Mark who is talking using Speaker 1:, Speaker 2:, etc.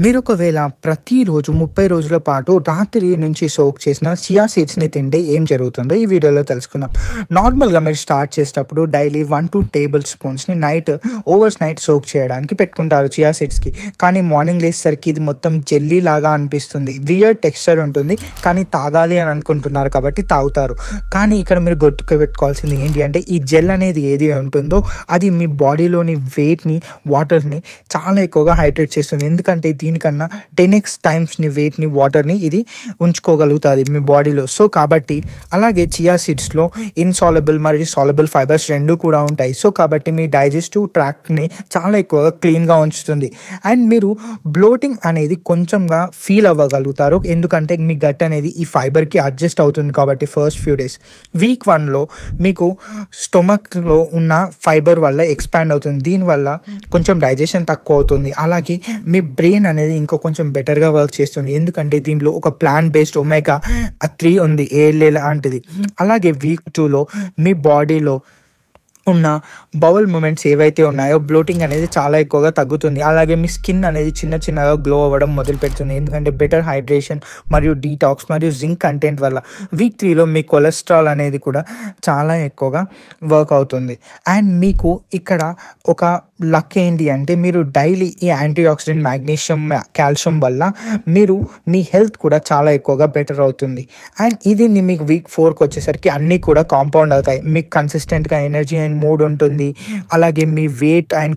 Speaker 1: మీరు ఒకవేళ ప్రతిరోజు 30 రోజుల పాటు రాత్రి నుంచి సోక్ చేసిన చియా సీడ్స్‌ని తింటే ఏం జరుగుతుందో ఈ వీడియోలో తెలుసుకుందాం. నార్మల్‌గా మీరు స్టార్ట్ చేసేటప్పుడు డైలీ 1-2 టేబుల్ స్పూన్స్‌ని ఓవర్స్ నైట్ సోక్ చేయడానికి పెట్టుకుంటారు చియా సీడ్స్‌కి. కానీ మార్నింగ్ లేచేసరికి ఇది మొత్తం జెల్లీ లాగా అనిపిస్తుంది. వియర్డ్ టెక్స్చర్ ఉంటుంది. కానీ తాగాలి అని అనుకుంటున్నారు కాబట్టి తాగుతారు. కానీ ఇక్కడ మీరు గుర్తుపెట్టుకోవాల్సింది ఏంటి అంటే ఈ జెల్ అనేది ఏది ఉంటుందో అది మీ బాడీలోని వెయిట్‌ని, వాటర్‌ని చాలా ఎక్కువగా హైడ్రేట్ చేస్తుంది. ఎందుకంటే దీనికన్నా 10x టైమ్స్‌ని వెయిట్‌ని, వాటర్‌ని ఇది ఉంచుకోగలుగుతాది మీ బాడీలో. సో, కాబట్టి అలాగే చియా సీడ్స్‌లో ఇన్సాల్యుబుల్ మరియు సాల్యుబుల్ ఫైబర్స్ 2 కూడా ఉంటాయి. సో, కాబట్టి మీ డైజెస్టివ్ ట్రాక్ట్‌ని చాలా ఎక్కువగా క్లీన్‌గా ఉంచుతుంది. అండ్ మీరు బ్లోటింగ్ అనేది కొంచెంగా ఫీల్ అవ్వగలుగుతారు. ఎందుకంటే మీ గట్ అనేది ఈ ఫైబర్‌కి అడ్జస్ట్ అవుతుంది కాబట్టి ఫస్ట్ ఫ్యూ డేస్. వీక్ 1లో మీకు స్టొమక్‌లో ఉన్న ఫైబర్ వల్ల ఎక్స్‌పాండ్ అవుతుంది. దీనివల్ల కొంచెం డైజెషన్ తక్కువ అవుతుంది. అలాగే మీ బ్రెయిన్ అనేది ఇంకో కొంచెం బెటర్‌గా వర్క్ చేస్తుంది. ఎందుకంటే దీంట్లో ఒక ప్లాంట్ బేస్డ్ ఒమేగా 3 ఉంది. ఏఎల్ఏ లాంటిది. అలాగే వీక్ 2లో మీ బాడీలో ఉన్న బౌల్ మూమెంట్స్ ఏవైతే ఉన్నాయో బ్లోటింగ్ అనేది చాలా ఎక్కువగా తగ్గుతుంది. అలాగే మీ స్కిన్ అనేది చిన్నగా గ్లో అవ్వడం మొదలుపెడుతుంది. ఎందుకంటే బెటర్ హైడ్రేషన్ మరియు డీటాక్స్ మరియు జింక్ కంటెంట్ వల్ల. వీక్ 3లో మీ కొలెస్ట్రాల్ అనేది కూడా చాలా ఎక్కువగా వర్క్ అవుతుంది. అండ్ మీకు ఇక్కడ ఒక లక్ ఏంటి అంటే మీరు డైలీ ఈ యాంటీ ఆక్సిడెంట్, మాగ్నీషియం, కాల్షియం వల్ల మీ హెల్త్ కూడా చాలా ఎక్కువగా బెటర్ అవుతుంది. అండ్ ఇది మీకు వీక్ 4కి వచ్చేసరికి అన్నీ కూడా కాంపౌండ్ అవుతాయి. మీకు కన్సిస్టెంట్‌గా ఎనర్జీ అండ్ మూడ్ ఉంటుంది. అలాగే మీ వెయిట్ అండ్